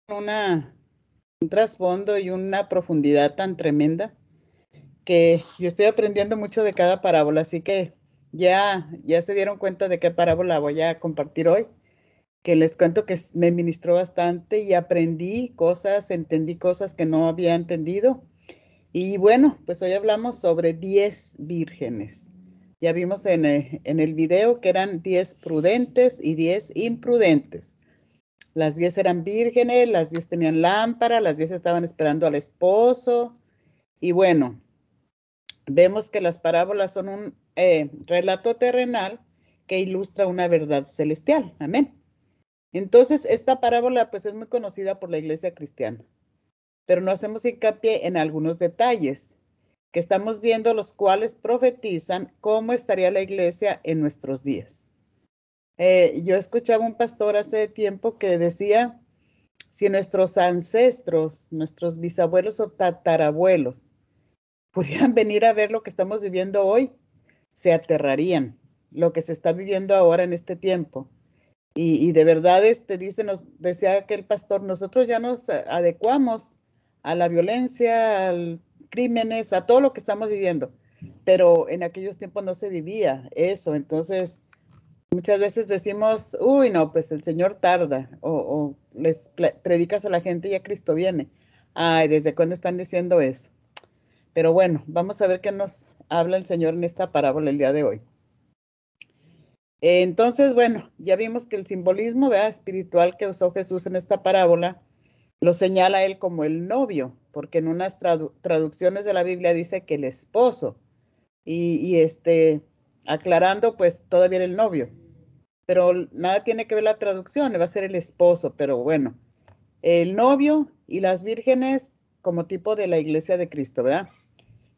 un trasfondo y una profundidad tan tremenda que yo estoy aprendiendo mucho de cada parábola, así que ya se dieron cuenta de qué parábola voy a compartir hoy, que les cuento que me ministró bastante y aprendí cosas, entendí cosas que no había entendido. Y bueno, pues hoy hablamos sobre 10 vírgenes. Ya vimos en el video que eran 10 prudentes y 10 imprudentes. Las 10 eran vírgenes, las 10 tenían lámpara, las 10 estaban esperando al esposo. Y bueno, vemos que las parábolas son un relato terrenal que ilustra una verdad celestial. Amén. Entonces, esta parábola pues es muy conocida por la iglesia cristiana, pero no hacemos hincapié en algunos detalles que estamos viendo, los cuales profetizan cómo estaría la iglesia en nuestros días. Yo escuchaba un pastor hace tiempo que decía, si nuestros ancestros, nuestros bisabuelos o tatarabuelos pudieran venir a ver lo que estamos viviendo hoy, se aterrarían lo que se está viviendo ahora en este tiempo. Y de verdad, nos decía aquel pastor, nosotros ya nos adecuamos a la violencia, al crímenes, a todo lo que estamos viviendo, pero en aquellos tiempos no se vivía eso. Entonces, muchas veces decimos, uy, no, pues el Señor tarda, o les predicas a la gente y ya Cristo viene. Ay, ¿desde cuándo están diciendo eso? Pero bueno, vamos a ver qué nos habla el Señor en esta parábola el día de hoy. Entonces, bueno, ya vimos que el simbolismo, ¿verdad?, espiritual que usó Jesús en esta parábola lo señala él como el novio, porque en unas traducciones de la Biblia dice que el esposo, y aclarando, pues todavía era el novio, pero nada tiene que ver la traducción, va a ser el esposo, pero bueno, el novio y las vírgenes como tipo de la iglesia de Cristo, ¿verdad?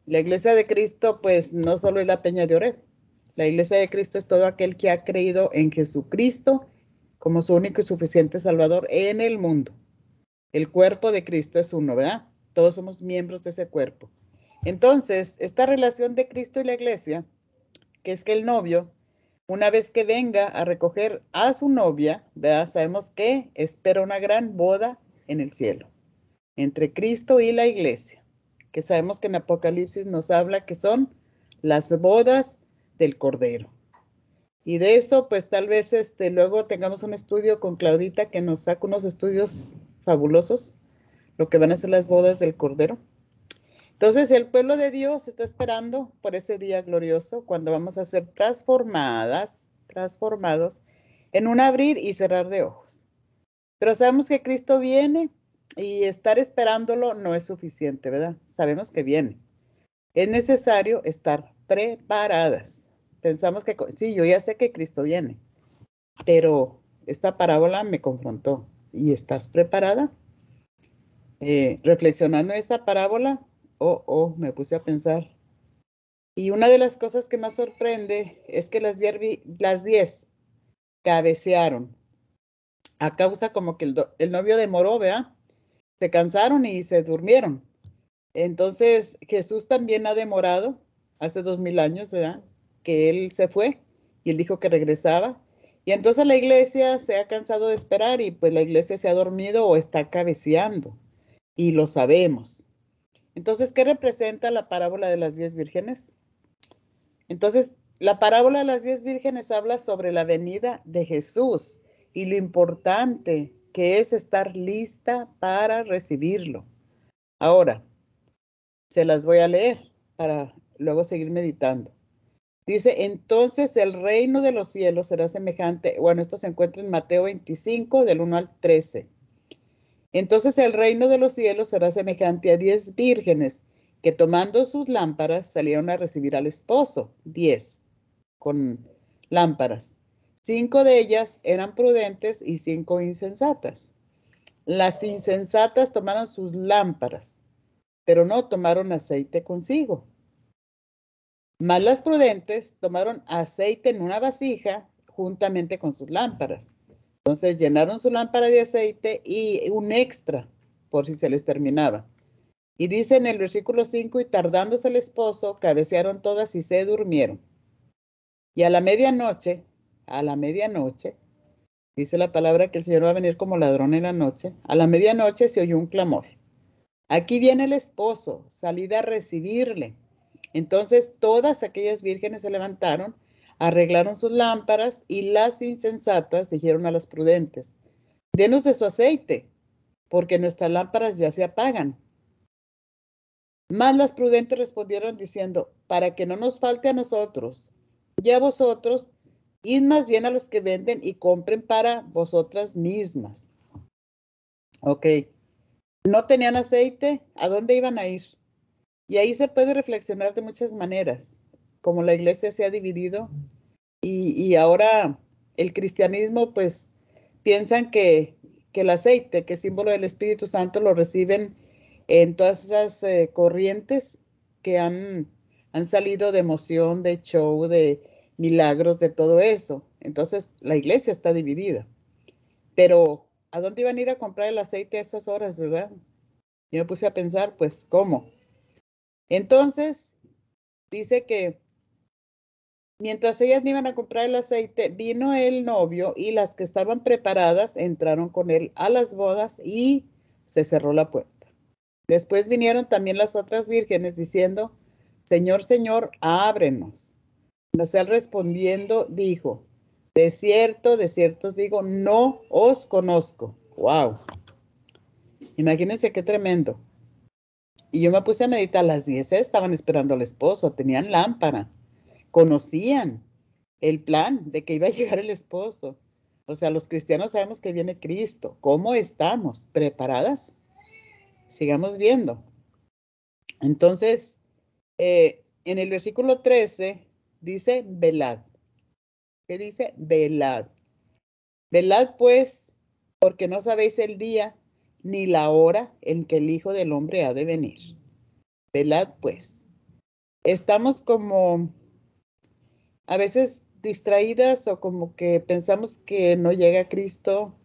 La iglesia de Cristo, pues no solo es la Peña de Oreb. La iglesia de Cristo es todo aquel que ha creído en Jesucristo como su único y suficiente Salvador en el mundo. El cuerpo de Cristo es uno, ¿verdad? Todos somos miembros de ese cuerpo. Entonces, esta relación de Cristo y la iglesia, que es que el novio, una vez que venga a recoger a su novia, ¿verdad?, sabemos que espera una gran boda en el cielo, entre Cristo y la iglesia, que sabemos que en Apocalipsis nos habla que son las bodas del Cordero. Y de eso, pues tal vez luego tengamos un estudio con Claudita que nos saca unos estudios fabulosos, lo que van a ser las bodas del Cordero. Entonces, el pueblo de Dios está esperando por ese día glorioso, cuando vamos a ser transformados en un abrir y cerrar de ojos. Pero sabemos que Cristo viene y estar esperándolo no es suficiente, ¿verdad? Sabemos que viene. Es necesario estar preparadas. Pensamos que, sí, yo ya sé que Cristo viene, pero esta parábola me confrontó. ¿Y estás preparada? Reflexionando en esta parábola, me puse a pensar. Y una de las cosas que más sorprende es que las 10 cabecearon a causa como que el novio demoró, ¿verdad? Se cansaron y se durmieron. Entonces, Jesús también ha demorado hace 2000 años, ¿verdad?, que él se fue y él dijo que regresaba. Y entonces la iglesia se ha cansado de esperar y pues la iglesia se ha dormido o está cabeceando. Y lo sabemos. Entonces, ¿qué representa la parábola de las 10 vírgenes? Entonces, la parábola de las 10 vírgenes habla sobre la venida de Jesús y lo importante que es estar lista para recibirlo. Ahora, se las voy a leer para luego seguir meditando. Dice, entonces el reino de los cielos será semejante, bueno, esto se encuentra en Mateo 25, del 1 al 13. Entonces el reino de los cielos será semejante a 10 vírgenes que tomando sus lámparas salieron a recibir al esposo. 10 con lámparas. 5 de ellas eran prudentes y 5 insensatas. Las insensatas tomaron sus lámparas, pero no tomaron aceite consigo. Mas las prudentes tomaron aceite en una vasija juntamente con sus lámparas. Entonces llenaron su lámpara de aceite y un extra por si se les terminaba. Y dice en el versículo 5, y tardándose el esposo, cabecearon todas y se durmieron. Y a la medianoche, Dice la palabra que el Señor va a venir como ladrón en la noche. A la medianoche se oyó un clamor. Aquí viene el esposo, salid a recibirle. Entonces todas aquellas vírgenes se levantaron, arreglaron sus lámparas y las insensatas dijeron a las prudentes, denos de su aceite, porque nuestras lámparas ya se apagan. Mas las prudentes respondieron diciendo, para que no nos falte a nosotros, y a vosotros, id más bien a los que venden y compren para vosotras mismas. Ok, no tenían aceite, ¿a dónde iban a ir? Y ahí se puede reflexionar de muchas maneras, como la iglesia se ha dividido y ahora el cristianismo, pues piensan que el aceite, que es símbolo del Espíritu Santo, lo reciben en todas esas corrientes que han salido de emoción, de show, de milagros, de todo eso. Entonces la iglesia está dividida. Pero ¿a dónde iban a ir a comprar el aceite a esas horas, verdad? Yo me puse a pensar, pues, ¿cómo? Entonces, dice que mientras ellas iban a comprar el aceite, vino el novio y las que estaban preparadas entraron con él a las bodas y se cerró la puerta. Después vinieron también las otras vírgenes diciendo, Señor, Señor, ábrenos. Mas él respondiendo dijo, de cierto os digo, no os conozco. Wow. Imagínense qué tremendo. Y yo me puse a meditar, las 10 estaban esperando al esposo, tenían lámpara, conocían el plan de que iba a llegar el esposo. O sea, los cristianos sabemos que viene Cristo. ¿Cómo estamos? ¿Preparadas? Sigamos viendo. Entonces, en el versículo 13 dice, velad. ¿Qué dice? Velad. Velad pues, porque no sabéis el día ni la hora en que el Hijo del Hombre ha de venir. Velad pues. Estamos como a veces distraídas o como que pensamos que no llega Cristo,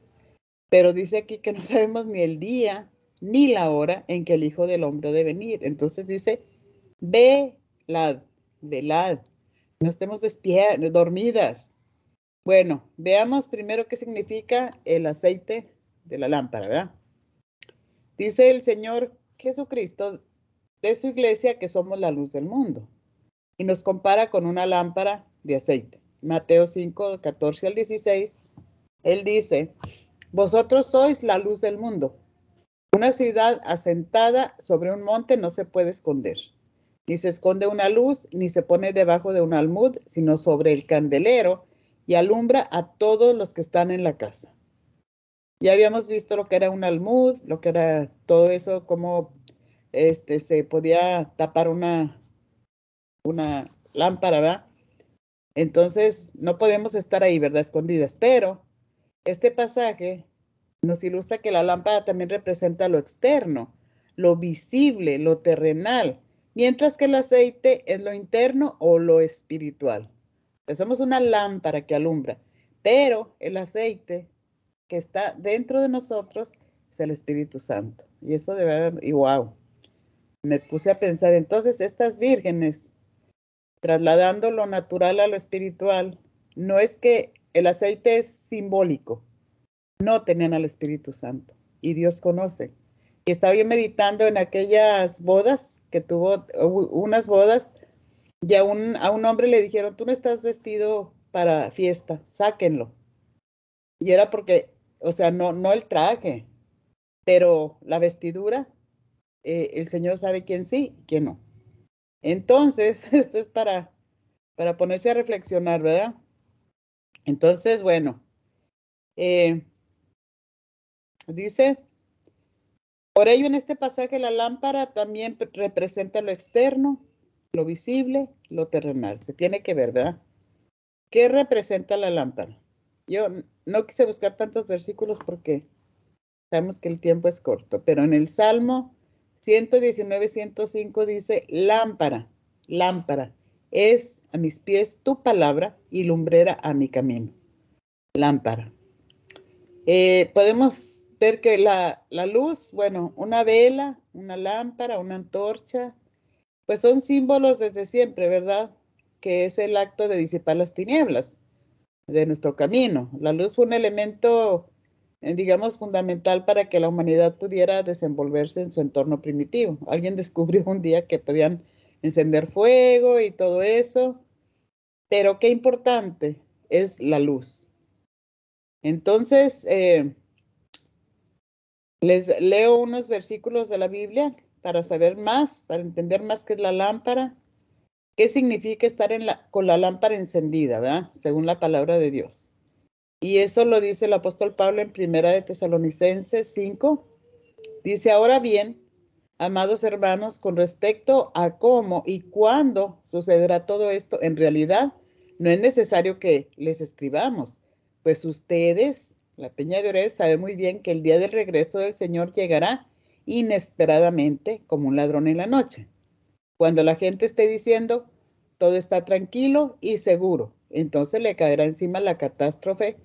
pero dice aquí que no sabemos ni el día ni la hora en que el Hijo del Hombre ha de venir. Entonces dice, velad, velad, no estemos dormidas. Bueno, veamos primero qué significa el aceite de la lámpara, ¿verdad? Dice el Señor Jesucristo de su iglesia que somos la luz del mundo y nos compara con una lámpara de aceite. Mateo 5, 14 al 16, él dice, vosotros sois la luz del mundo. Una ciudad asentada sobre un monte no se puede esconder. Ni se esconde una luz, ni se pone debajo de un almud, sino sobre el candelero y alumbra a todos los que están en la casa. Ya habíamos visto lo que era un almud, lo que era todo eso, cómo se podía tapar una lámpara, ¿verdad? Entonces, no podemos estar ahí, ¿verdad? Escondidas. Pero este pasaje nos ilustra que la lámpara también representa lo externo, lo visible, lo terrenal, mientras que el aceite es lo interno o lo espiritual. Somos una lámpara que alumbra, pero el aceite que está dentro de nosotros es el Espíritu Santo. Y eso de verdad, y wow, me puse a pensar, entonces estas vírgenes, trasladando lo natural a lo espiritual, no es que el aceite es simbólico, no tenían al Espíritu Santo y Dios conoce. Y estaba yo meditando en aquellas bodas que tuvo, unas bodas, y a un hombre le dijeron, tú no estás vestido para fiesta, sáquenlo. Y era porque, o sea, no el traje, pero la vestidura, el Señor sabe quién sí y quién no. Entonces, esto es para ponerse a reflexionar, ¿verdad? Entonces, bueno, eh, dice, por ello en este pasaje la lámpara también representa lo externo, lo visible, lo terrenal. Se tiene que ver, ¿verdad? ¿Qué representa la lámpara? Yo no quise buscar tantos versículos porque sabemos que el tiempo es corto, pero en el Salmo 119, 105 dice, lámpara, lámpara, es a mis pies tu palabra y lumbrera a mi camino. Lámpara. Podemos ver que la luz, bueno, una vela, una lámpara, una antorcha, pues son símbolos desde siempre, ¿verdad? Que es el acto de disipar las tinieblas. de nuestro camino. La luz fue un elemento, digamos, fundamental para que la humanidad pudiera desenvolverse en su entorno primitivo. Alguien descubrió un día que podían encender fuego y todo eso, pero qué importante es la luz. Entonces, les leo unos versículos de la Biblia para saber más, para entender más qué es la lámpara, qué significa estar con la lámpara encendida, ¿verdad? Según la palabra de Dios. Y eso lo dice el apóstol Pablo en Primera de Tesalonicenses 5. Dice, ahora bien, amados hermanos, con respecto a cómo y cuándo sucederá todo esto, en realidad no es necesario que les escribamos, pues ustedes, la Peña de Oreb, sabe muy bien que el día del regreso del Señor llegará inesperadamente como un ladrón en la noche. Cuando la gente esté diciendo, todo está tranquilo y seguro, entonces le caerá encima la catástrofe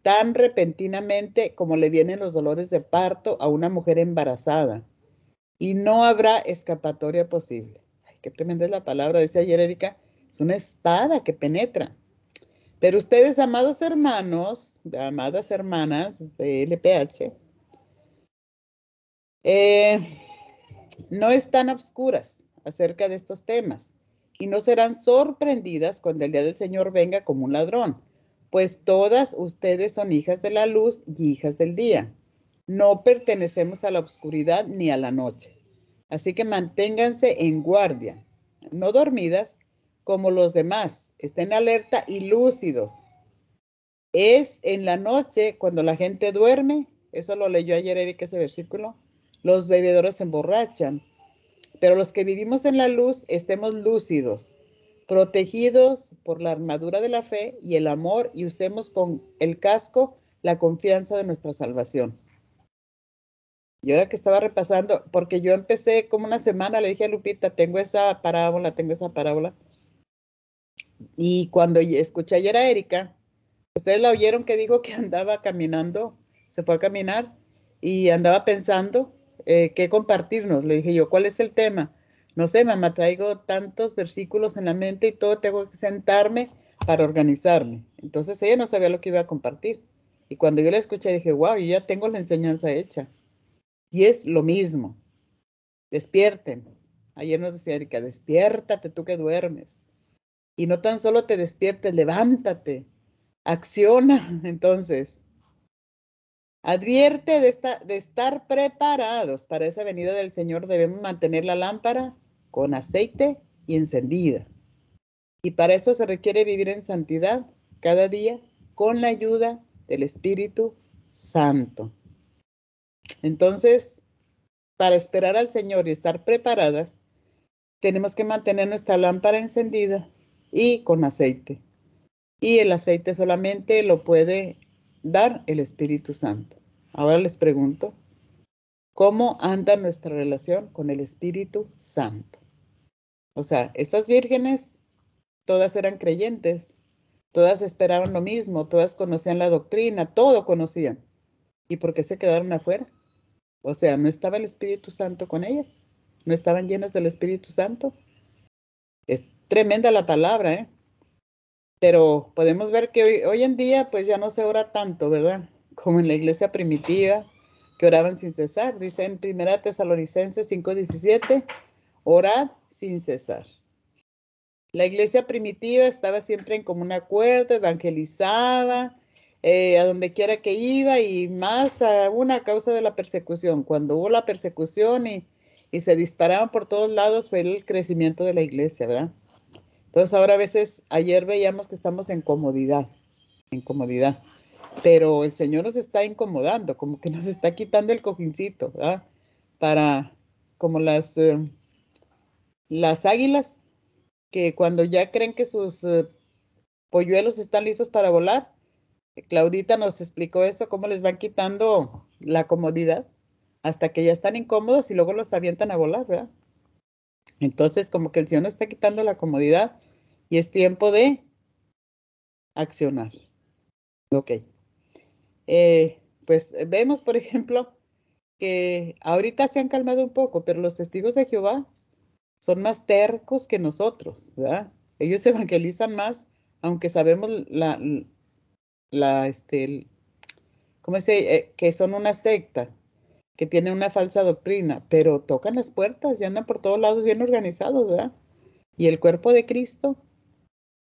tan repentinamente como le vienen los dolores de parto a una mujer embarazada. Y no habrá escapatoria posible. Ay, qué tremenda es la palabra, decía ayer Erika, es una espada que penetra. Pero ustedes, amados hermanos, amadas hermanas de LPH, no están obscuras acerca de estos temas y no serán sorprendidas cuando el día del Señor venga como un ladrón, pues todas ustedes son hijas de la luz y hijas del día. No pertenecemos a la oscuridad ni a la noche. Así que manténganse en guardia, no dormidas como los demás. Estén alerta y lúcidos. Es en la noche cuando la gente duerme, eso lo leyó ayer Erika ese versículo, los bebedores se emborrachan, pero los que vivimos en la luz estemos lúcidos, protegidos por la armadura de la fe y el amor y usemos con el casco la confianza de nuestra salvación. Y ahora que estaba repasando, porque yo empecé como una semana, le dije a Lupita, tengo esa parábola. Y cuando escuché ayer a Erika, ustedes la oyeron que dijo que andaba caminando, se fue a caminar y andaba pensando qué compartirnos. Le dije yo, ¿cuál es el tema? No sé, mamá, traigo tantos versículos en la mente y todo, tengo que sentarme para organizarme. Entonces ella no sabía lo que iba a compartir. Y cuando yo la escuché dije, wow, yo ya tengo la enseñanza hecha. Y es lo mismo. Despierten. Ayer nos decía Erika, despiértate tú que duermes. Y no tan solo te despiertes, levántate, acciona. Entonces, advierte de estar preparados para esa venida del Señor. Debemos mantener la lámpara con aceite y encendida. Y para eso se requiere vivir en santidad cada día con la ayuda del Espíritu Santo. Entonces, para esperar al Señor y estar preparadas, tenemos que mantener nuestra lámpara encendida y con aceite. Y el aceite solamente lo puede dar el Espíritu Santo. Ahora les pregunto, ¿cómo anda nuestra relación con el Espíritu Santo? O sea, esas vírgenes, todas eran creyentes, todas esperaban lo mismo, todas conocían la doctrina, todo conocían. ¿Y por qué se quedaron afuera? O sea, ¿no estaba el Espíritu Santo con ellas? ¿No estaban llenas del Espíritu Santo? Es tremenda la palabra, ¿eh? Pero podemos ver que hoy en día pues ya no se ora tanto, ¿verdad? Como en la iglesia primitiva, que oraban sin cesar. Dice en 1 Tesalonicenses 5:17, orad sin cesar. La iglesia primitiva estaba siempre en común acuerdo, evangelizaba, a donde quiera que iba y más aún a causa de la persecución. Cuando hubo la persecución y se disparaban por todos lados fue el crecimiento de la iglesia, ¿verdad? Entonces ahora a veces, ayer veíamos que estamos en comodidad, pero el Señor nos está incomodando, como que nos está quitando el cojincito, ¿verdad? Para, como las águilas, que cuando ya creen que sus polluelos están listos para volar, Claudita nos explicó eso, cómo les van quitando la comodidad hasta que ya están incómodos y luego los avientan a volar, ¿verdad? Entonces, como que el Señor nos está quitando la comodidad y es tiempo de accionar. Ok. Pues vemos, por ejemplo, que ahorita se han calmado un poco, pero los testigos de Jehová son más tercos que nosotros, ¿verdad? Ellos evangelizan más, aunque sabemos ¿cómo se? Que son una secta, que tienen una falsa doctrina, pero tocan las puertas y andan por todos lados bien organizados, ¿verdad? Y el cuerpo de Cristo.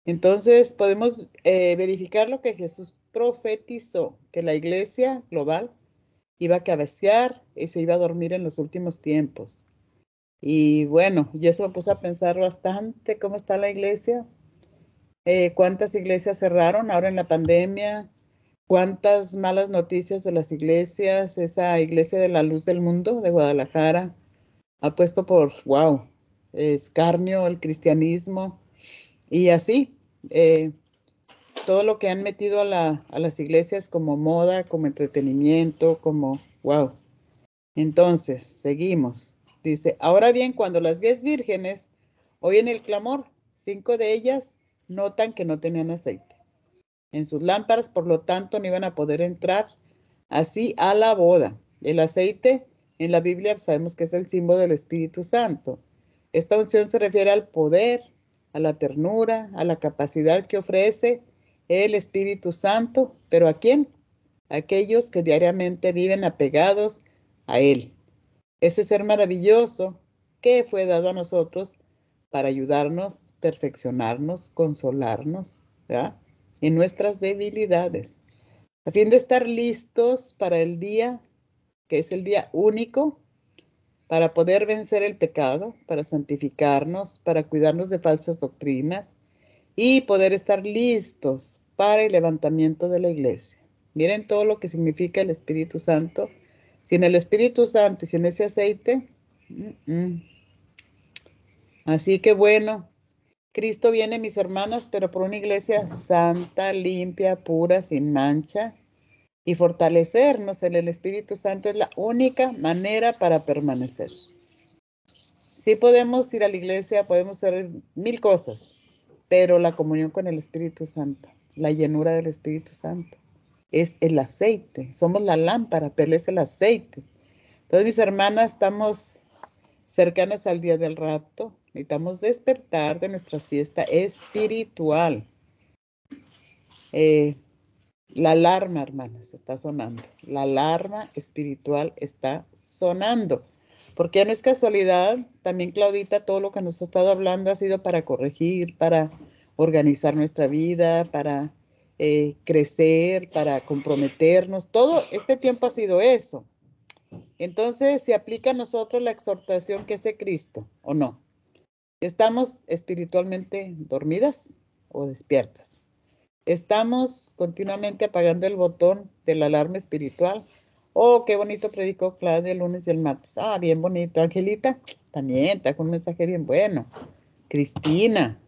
Entonces podemos verificar lo que Jesús profetizó, que la iglesia global iba a cabecear y se iba a dormir en los últimos tiempos. Y bueno, y eso me puso a pensar bastante cómo está la iglesia, cuántas iglesias cerraron ahora en la pandemia, cuántas malas noticias de las iglesias, esa iglesia de la luz del mundo de Guadalajara ha puesto por, wow, escarnio el cristianismo y así, todo lo que han metido a las iglesias como moda, como entretenimiento, como, wow. Entonces, seguimos. Dice, ahora bien, cuando las 10 vírgenes oyen el clamor, 5 de ellas notan que no tenían aceite en sus lámparas, por lo tanto no iban a poder entrar así a la boda. El aceite en la Biblia sabemos que es el símbolo del Espíritu Santo. Esta unción se refiere al poder, a la ternura, a la capacidad que ofrece el Espíritu Santo, pero ¿a quién? A aquellos que diariamente viven apegados a Él. Ese ser maravilloso que fue dado a nosotros para ayudarnos, perfeccionarnos, consolarnos, ¿verdad? En nuestras debilidades, a fin de estar listos para el día, que es el día único, para poder vencer el pecado, para santificarnos, para cuidarnos de falsas doctrinas y poder estar listos para el levantamiento de la iglesia. Miren todo lo que significa el Espíritu Santo. Sin el Espíritu Santo y sin ese aceite, así que bueno, Cristo viene, mis hermanas, pero por una iglesia santa, limpia, pura, sin mancha. Y fortalecernos en el Espíritu Santo es la única manera para permanecer. Sí podemos ir a la iglesia, podemos hacer 1000 cosas, pero la comunión con el Espíritu Santo, la llenura del Espíritu Santo, es el aceite. Somos la lámpara, pero es el aceite. Entonces, mis hermanas, estamos cercanas al día del rapto. Necesitamos despertar de nuestra siesta espiritual. La alarma, hermanas, está sonando. La alarma espiritual está sonando. Porque no es casualidad, también Claudita, todo lo que nos ha estado hablando ha sido para corregir, para organizar nuestra vida, para crecer, para comprometernos. Todo este tiempo ha sido eso. Entonces, ¿se aplica a nosotros la exhortación que hace Cristo o no? ¿Estamos espiritualmente dormidas o despiertas? ¿Estamos continuamente apagando el botón de la alarma espiritual? Oh, qué bonito predicó Claudia el lunes y el martes. Ah, bien bonito. Angelita, también está con un mensaje bien bueno. Cristina.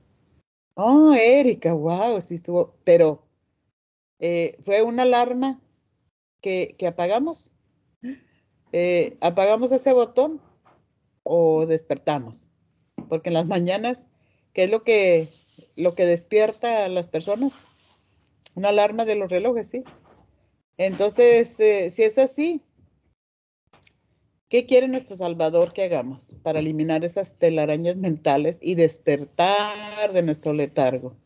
Oh, Erika, wow, sí estuvo. Pero, ¿fue una alarma que apagamos? ¿Apagamos ese botón o despertamos? Porque en las mañanas, ¿qué es lo que despierta a las personas? Una alarma de los relojes, ¿sí? Entonces, si es así, ¿qué quiere nuestro Salvador que hagamos para eliminar esas telarañas mentales y despertar de nuestro letargo?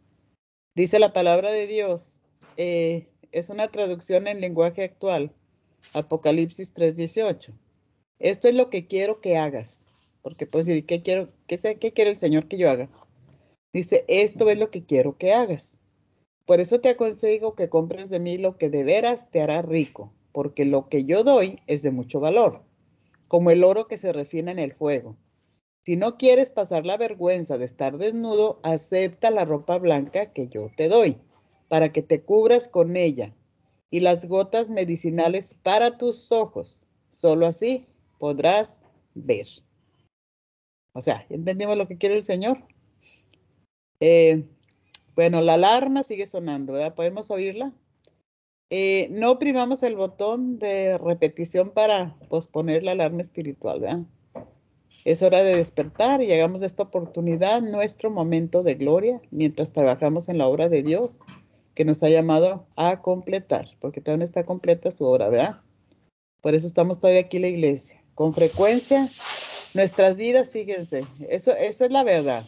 Dice la palabra de Dios, es una traducción en lenguaje actual, Apocalipsis 3:18. Esto es lo que quiero que hagas, porque puedes decir, ¿qué quiere el Señor que yo haga? Dice, esto es lo que quiero que hagas. Por eso te aconsejo que compres de mí lo que de veras te hará rico, porque lo que yo doy es de mucho valor, como el oro que se refina en el fuego. Si no quieres pasar la vergüenza de estar desnudo, acepta la ropa blanca que yo te doy, para que te cubras con ella, y las gotas medicinales para tus ojos. Solo así podrás ver. O sea, ¿entendimos lo que quiere el Señor? Bueno, la alarma sigue sonando, ¿verdad? ¿Podemos oírla? No oprimamos el botón de repetición para posponer la alarma espiritual, ¿verdad? Es hora de despertar y hagamos de esta oportunidad nuestro momento de gloria mientras trabajamos en la obra de Dios que nos ha llamado a completar, porque todavía no está completa su obra, ¿verdad? Por eso estamos todavía aquí en la iglesia. Con frecuencia, nuestras vidas, fíjense, eso es la verdad.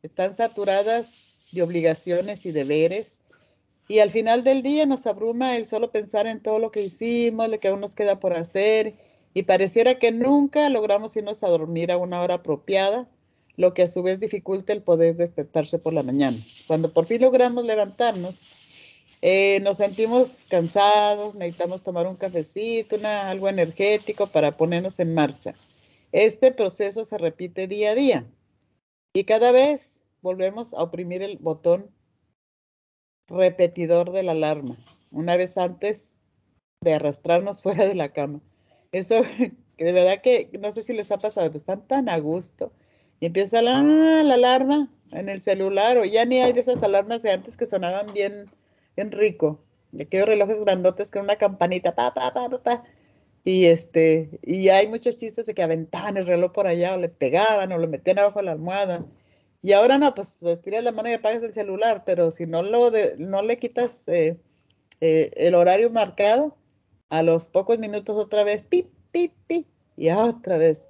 Están saturadas de obligaciones y deberes Y al final del día nos abruma el solo pensar en todo lo que hicimos, lo que aún nos queda por hacer, y pareciera que nunca logramos irnos a dormir a una hora apropiada, lo que a su vez dificulta el poder despertarse por la mañana. Cuando por fin logramos levantarnos, nos sentimos cansados, necesitamos tomar un cafecito, algo energético para ponernos en marcha. Este proceso se repite día a día y cada vez volvemos a oprimir el botón repetidor de la alarma, una vez antes de arrastrarnos fuera de la cama. Eso, que de verdad que no sé si les ha pasado, pero están tan a gusto y empieza la alarma en el celular, o ya ni hay de esas alarmas de antes que sonaban bien, bien rico, de aquellos relojes grandotes con una campanita, pa, pa, pa, pa, pa. Y hay muchos chistes de que aventaban el reloj por allá, o le pegaban, o lo metían abajo de la almohada. Y ahora no, pues estiras la mano y apagas el celular, pero si no le quitas el horario marcado, a los pocos minutos otra vez, pip, pip, pip, y otra vez.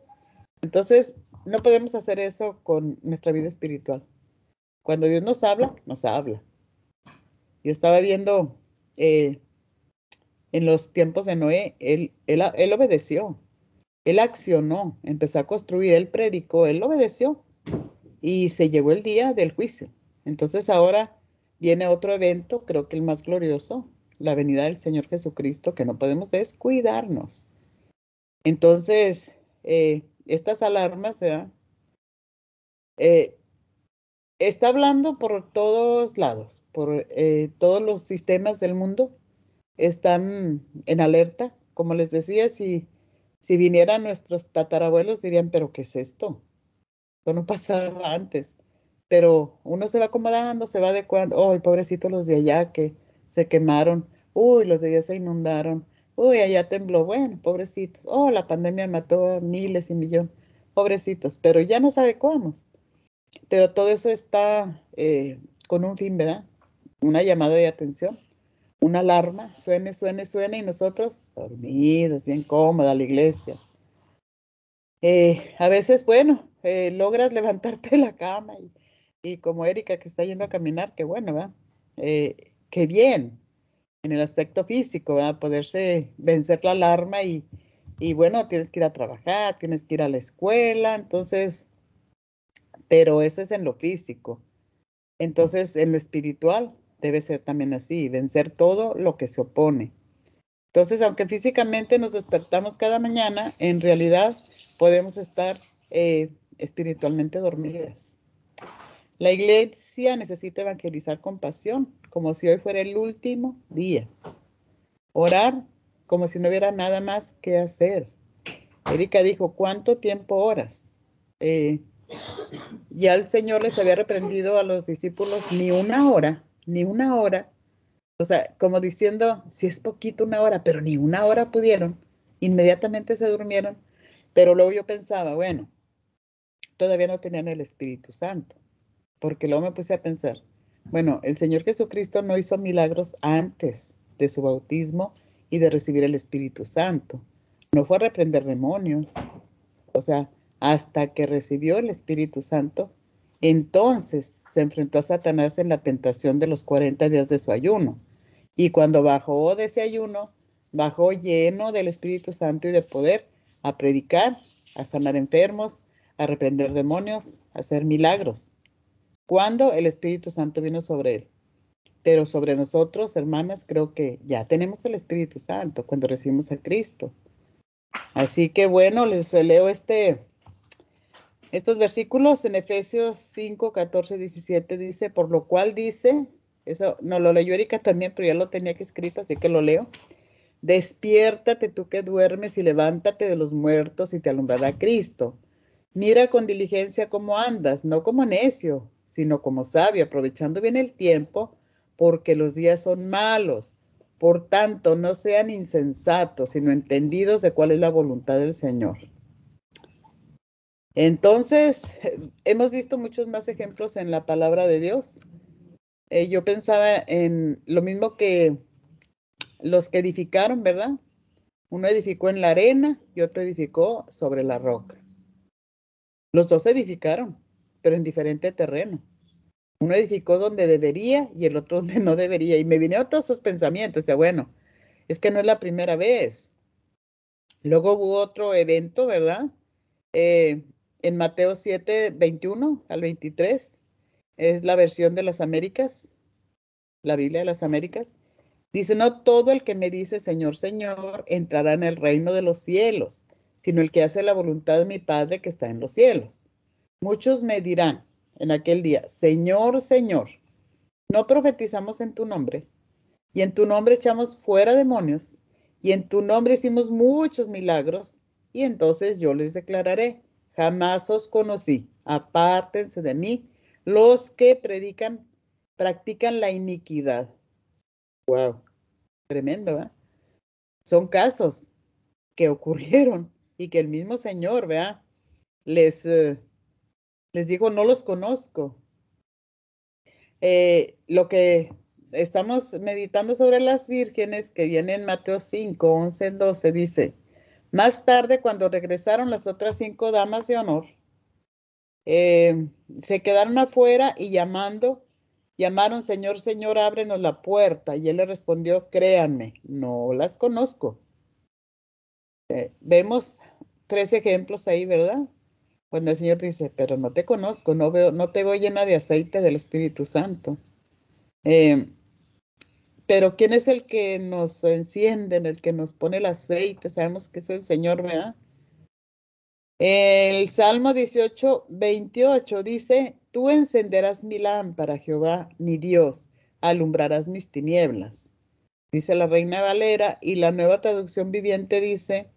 Entonces, no podemos hacer eso con nuestra vida espiritual. Cuando Dios nos habla, nos habla. Yo estaba viendo en los tiempos de Noé, él obedeció, él accionó, empezó a construir, él predicó, él obedeció y se llegó el día del juicio. Entonces ahora viene otro evento, creo que el más glorioso, la venida del Señor Jesucristo, que no podemos descuidarnos. Entonces, estas alarmas, ¿verdad? Eh, está hablando por todos lados, por todos los sistemas del mundo están en alerta. Como les decía, si vinieran nuestros tatarabuelos dirían, pero ¿qué es esto? Esto no pasaba antes. Pero uno se va acomodando, se va adecuando. Oh, pobrecitos los de allá que se quemaron. Uy, los de allá se inundaron. Uy, allá tembló. Bueno, pobrecitos. Oh, la pandemia mató a miles y millones. Pobrecitos. Pero ya nos adecuamos. Pero todo eso está con un fin, ¿verdad? Una llamada de atención, una alarma, suene, suene, suene, y nosotros dormidos, bien cómoda la iglesia. A veces, bueno, logras levantarte de la cama y como Erika que está yendo a caminar, qué bueno, ¿verdad? Qué bien en el aspecto físico, ¿verdad? Poderse vencer la alarma y bueno, tienes que ir a trabajar, tienes que ir a la escuela, entonces, pero eso es en lo físico. Entonces, en lo espiritual debe ser también así, vencer todo lo que se opone. Entonces, aunque físicamente nos despertamos cada mañana, en realidad podemos estar espiritualmente dormidas. La iglesia necesita evangelizar con pasión, como si hoy fuera el último día. Orar como si no hubiera nada más que hacer. Erika dijo, ¿cuánto tiempo oras? Ya el Señor les había reprendido a los discípulos ni una hora, ni una hora. O sea, como diciendo, si es poquito una hora, pero ni una hora pudieron. Inmediatamente se durmieron. Pero luego yo pensaba, bueno, todavía no tenían el Espíritu Santo. Porque luego me puse a pensar, bueno, el Señor Jesucristo no hizo milagros antes de su bautismo y de recibir el Espíritu Santo. No fue a reprender demonios. O sea, hasta que recibió el Espíritu Santo, entonces se enfrentó a Satanás en la tentación de los 40 días de su ayuno. Y cuando bajó de ese ayuno, bajó lleno del Espíritu Santo y de poder a predicar, a sanar enfermos, a reprender demonios, a hacer milagros. Cuando el Espíritu Santo vino sobre él. Pero sobre nosotros, hermanas, creo que ya tenemos el Espíritu Santo cuando recibimos a Cristo. Así que bueno, les leo estos versículos en Efesios 5, 14, 17 dice, por lo cual dice, eso no lo leyó Erika también, pero ya lo tenía aquí escrito, así que lo leo. Despiértate tú que duermes y levántate de los muertos y te alumbrará Cristo. Mira con diligencia cómo andas, no como necio, sino como sabio, aprovechando bien el tiempo, porque los días son malos. Por tanto, no sean insensatos, sino entendidos de cuál es la voluntad del Señor. Entonces, hemos visto muchos más ejemplos en la palabra de Dios. Yo pensaba en lo mismo que los que edificaron, ¿verdad? Uno edificó en la arena y otro edificó sobre la roca. Los dos edificaron, pero en diferente terreno. Uno edificó donde debería y el otro donde no debería. Y me vinieron todos esos pensamientos. O sea, bueno, es que no es la primera vez. Luego hubo otro evento, ¿verdad? En Mateo 7, 21 al 23. Es la versión de las Américas, la Biblia de las Américas. Dice, no todo el que me dice Señor, Señor, entrará en el reino de los cielos, sino el que hace la voluntad de mi Padre que está en los cielos. Muchos me dirán en aquel día, Señor, Señor, ¿no profetizamos en tu nombre? Y en tu nombre echamos fuera demonios, y en tu nombre hicimos muchos milagros. Y entonces yo les declararé, jamás os conocí, apártense de mí, los que practican la iniquidad. Wow, tremendo, ¿verdad? Son casos que ocurrieron y que el mismo Señor, ¿verdad? Les dijo, no los conozco. Lo que estamos meditando sobre las vírgenes que viene en Mateo 5, 11, 12, dice, más tarde cuando regresaron las otras 5 damas de honor, se quedaron afuera y llamaron, Señor, Señor, ábrenos la puerta. Y él le respondió, créanme, no las conozco. Vemos 3 ejemplos ahí, ¿verdad? Cuando el Señor dice, pero no te conozco, no te veo llena de aceite del Espíritu Santo. Pero ¿quién es el que nos enciende, el que nos pone el aceite? Sabemos que es el Señor, ¿verdad? El Salmo 18, 28 dice, tú encenderás mi lámpara, Jehová, mi Dios, alumbrarás mis tinieblas. Dice la Reina Valera, y la Nueva Traducción Viviente dice,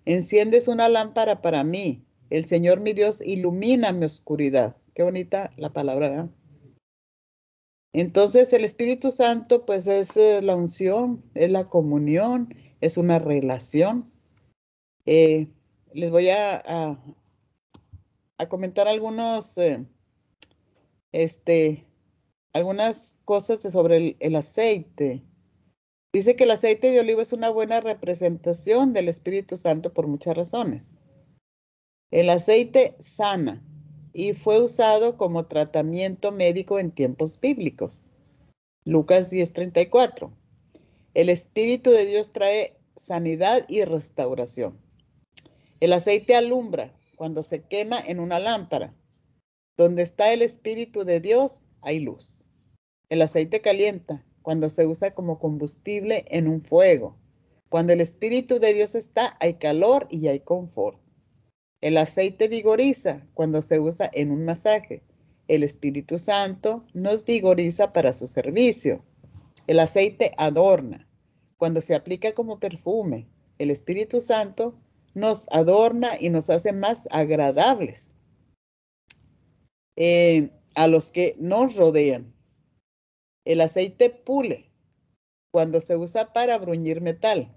enciendes una lámpara para mí, el Señor mi Dios ilumina mi oscuridad. Qué bonita la palabra, ¿verdad? Entonces el Espíritu Santo pues es la unción, es la comunión, es una relación. Eh, Les voy a comentar este, algunas cosas sobre el aceite. Dice que el aceite de olivo es una buena representación del Espíritu Santo por muchas razones. El aceite sana y fue usado como tratamiento médico en tiempos bíblicos. Lucas 10:34. El Espíritu de Dios trae sanidad y restauración. El aceite alumbra cuando se quema en una lámpara. Donde está el Espíritu de Dios, hay luz. El aceite calienta cuando se usa como combustible en un fuego. Cuando el Espíritu de Dios está, hay calor y hay confort. El aceite vigoriza cuando se usa en un masaje. El Espíritu Santo nos vigoriza para su servicio. El aceite adorna cuando se aplica como perfume. El Espíritu Santo nos adorna y nos hace más agradables a los que nos rodean. El aceite pule cuando se usa para bruñir metal.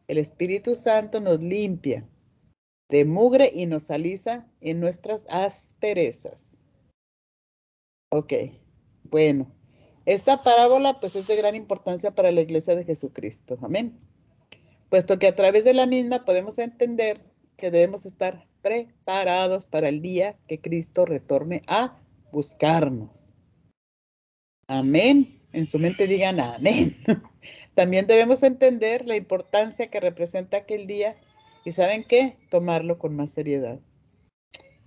El Espíritu Santo nos limpia de mugre y nos alisa en nuestras asperezas. Ok, bueno, esta parábola pues es de gran importancia para la iglesia de Jesucristo. Amén. Puesto que a través de la misma podemos entender que debemos estar preparados para el día que Cristo retorne a buscarnos. Amén. En su mente digan amén. También debemos entender la importancia que representa aquel día y ¿saben qué? Tomarlo con más seriedad.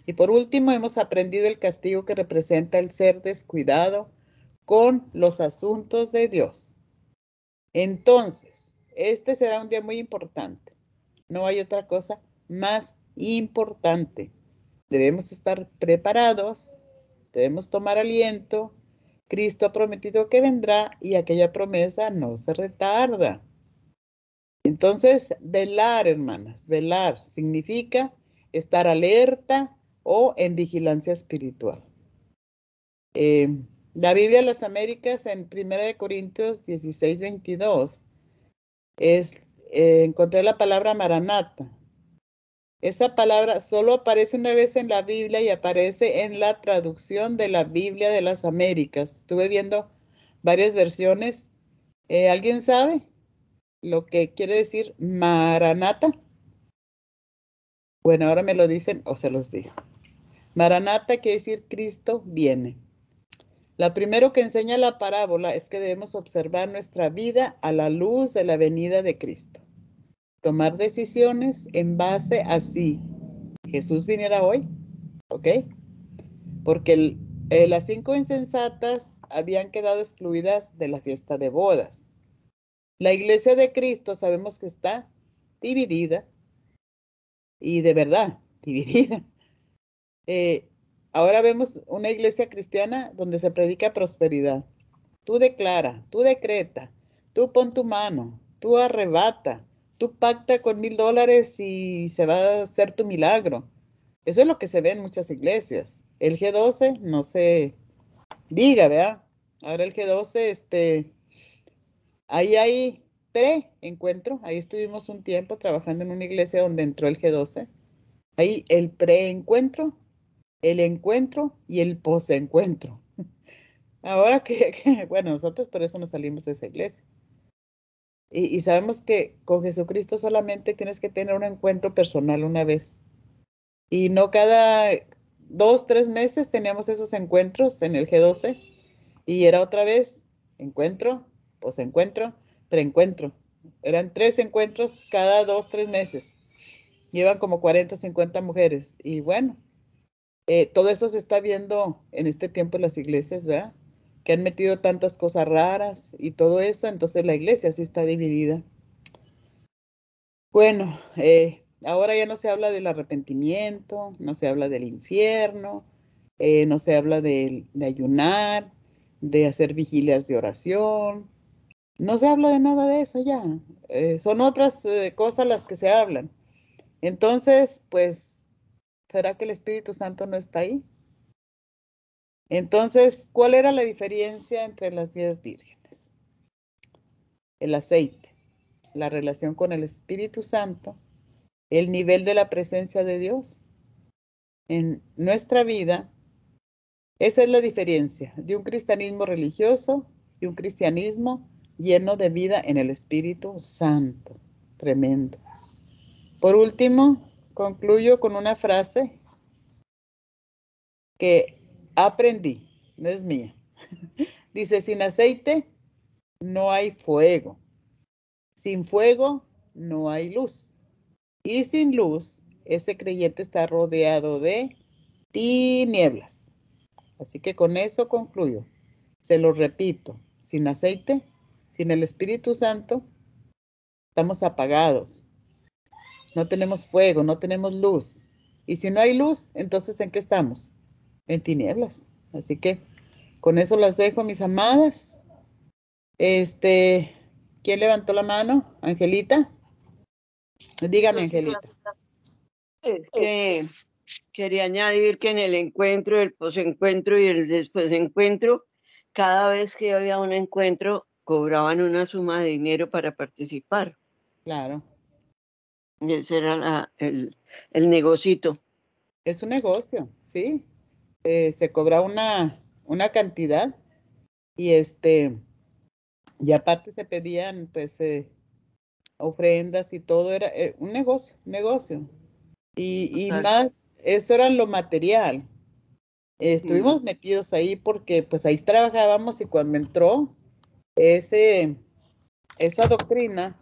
Y por último, hemos aprendido el castigo que representa el ser descuidado con los asuntos de Dios. Entonces, este será un día muy importante. No hay otra cosa más importante. Debemos estar preparados, debemos tomar aliento. Cristo ha prometido que vendrá y aquella promesa no se retarda. Entonces, velar, hermanas, velar significa estar alerta o en vigilancia espiritual. La Biblia de las Américas en 1 Corintios 16, 22 encontré la palabra maranata. Esa palabra solo aparece una vez en la Biblia y aparece en la traducción de la Biblia de las Américas. Estuve viendo varias versiones. ¿Alguien sabe lo que quiere decir maranata? Bueno, ahora me lo dicen o se los digo. Maranata quiere decir Cristo viene. La primero que enseña la parábola es que debemos observar nuestra vida a la luz de la venida de Cristo. Tomar decisiones en base a si Jesús viniera hoy, ¿ok? Porque las 5 insensatas habían quedado excluidas de la fiesta de bodas. La iglesia de Cristo sabemos que está dividida, y de verdad, dividida. Ahora vemos una iglesia cristiana donde se predica prosperidad. Tú declara, tú decreta, tú pon tu mano, tú arrebata, tú pacta con $1000 y se va a hacer tu milagro. Eso es lo que se ve en muchas iglesias. El G12 no se diga, ¿verdad? Ahora el G12, ahí hay pre-encuentro. Ahí estuvimos un tiempo trabajando en una iglesia donde entró el G12. Ahí el pre-encuentro, el encuentro y el post-encuentro. Ahora bueno, nosotros por eso nos salimos de esa iglesia. Y sabemos que con Jesucristo solamente tienes que tener un encuentro personal una vez. Y no cada 2, 3 meses teníamos esos encuentros en el G12. Y era otra vez encuentro, posencuentro, preencuentro. Eran 3 encuentros cada 2, 3 meses. Llevan como 40, 50 mujeres. Y bueno, todo eso se está viendo en este tiempo en las iglesias, ¿verdad? Que han metido tantas cosas raras y todo eso, entonces la iglesia sí está dividida. Bueno, ahora ya no se habla del arrepentimiento, no se habla del infierno, no se habla de ayunar, de hacer vigilias de oración, no se habla de nada de eso ya. Son otras cosas las que se hablan. Entonces, pues, ¿será que el Espíritu Santo no está ahí? Entonces, ¿cuál era la diferencia entre las 10 vírgenes? El aceite, la relación con el Espíritu Santo, el nivel de la presencia de Dios en nuestra vida. Esa es la diferencia de un cristianismo religioso y un cristianismo lleno de vida en el Espíritu Santo. Tremendo. Por último, concluyo con una frase que aprendí, no es mía. Dice, sin aceite no hay fuego. Sin fuego no hay luz. Y sin luz, ese creyente está rodeado de tinieblas. Así que con eso concluyo. Se lo repito, sin aceite, sin el Espíritu Santo, estamos apagados. No tenemos fuego, no tenemos luz. Y si no hay luz, entonces ¿en qué estamos? En tinieblas. Así que con eso las dejo, mis amadas. ¿Quién levantó la mano? Angelita. Dígame, Angelita. Es que quería añadir que en el encuentro, el posencuentro y el después encuentro, cada vez que había un encuentro, cobraban una suma de dinero para participar. Claro. Y ese era el negocito. Es un negocio, sí. Se cobra una cantidad y y aparte se pedían pues ofrendas y todo, era un negocio, negocio. Y más, eso era lo material. Estuvimos metidos ahí porque pues ahí trabajábamos y cuando entró esa doctrina,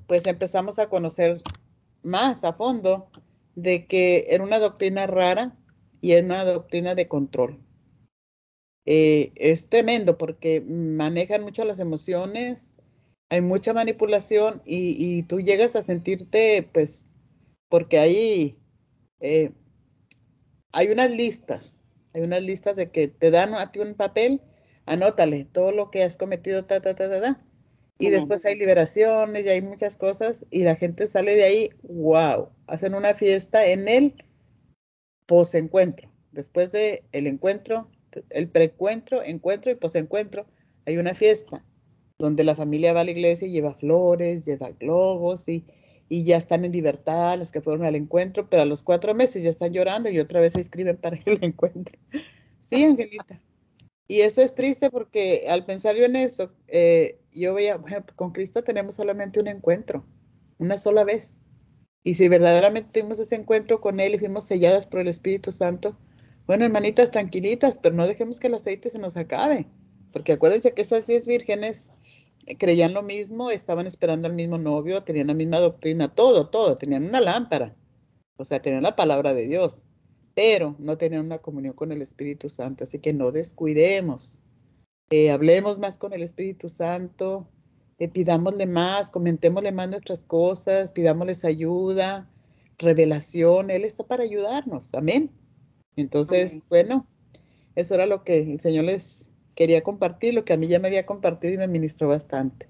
pues empezamos a conocer más a fondo de que era una doctrina rara y es una doctrina de control. Es tremendo porque manejan mucho las emociones, hay mucha manipulación y tú llegas a sentirte, pues, porque eh, hay unas listas de que te dan a ti un papel, anótale todo lo que has cometido, y después hay liberaciones y hay muchas cosas y la gente sale de ahí, wow, hacen una fiesta en el posencuentro. Después de el encuentro, el precuentro, encuentro y posencuentro, hay una fiesta donde la familia va a la iglesia y lleva flores, lleva globos y ya están en libertad los que fueron al encuentro, pero a los 4 meses ya están llorando y otra vez se inscriben para el encuentro. Sí, Angelita. Y eso es triste porque al pensar yo en eso, yo veía, bueno, con Cristo tenemos solamente un encuentro, una sola vez. Y si verdaderamente tuvimos ese encuentro con Él y fuimos selladas por el Espíritu Santo, Bueno, hermanitas, tranquilitas, pero no dejemos que el aceite se nos acabe, porque acuérdense que esas 10 vírgenes creían lo mismo, estaban esperando al mismo novio, tenían la misma doctrina, todo, tenían una lámpara, o sea, tenían la palabra de Dios, pero no tenían una comunión con el Espíritu Santo, así que no descuidemos, hablemos más con el Espíritu Santo, pidámosle más, comentémosle más nuestras cosas, pidámosles ayuda, revelación, Él está para ayudarnos, amén. Entonces, Amén. bueno, eso era lo que el Señor les quería compartir, lo que a mí ya me había compartido y me ministró bastante.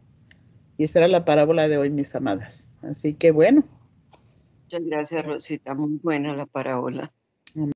Y esa era la parábola de hoy, mis amadas. Así que bueno, Muchas gracias, Rosita. Muy buena la parábola.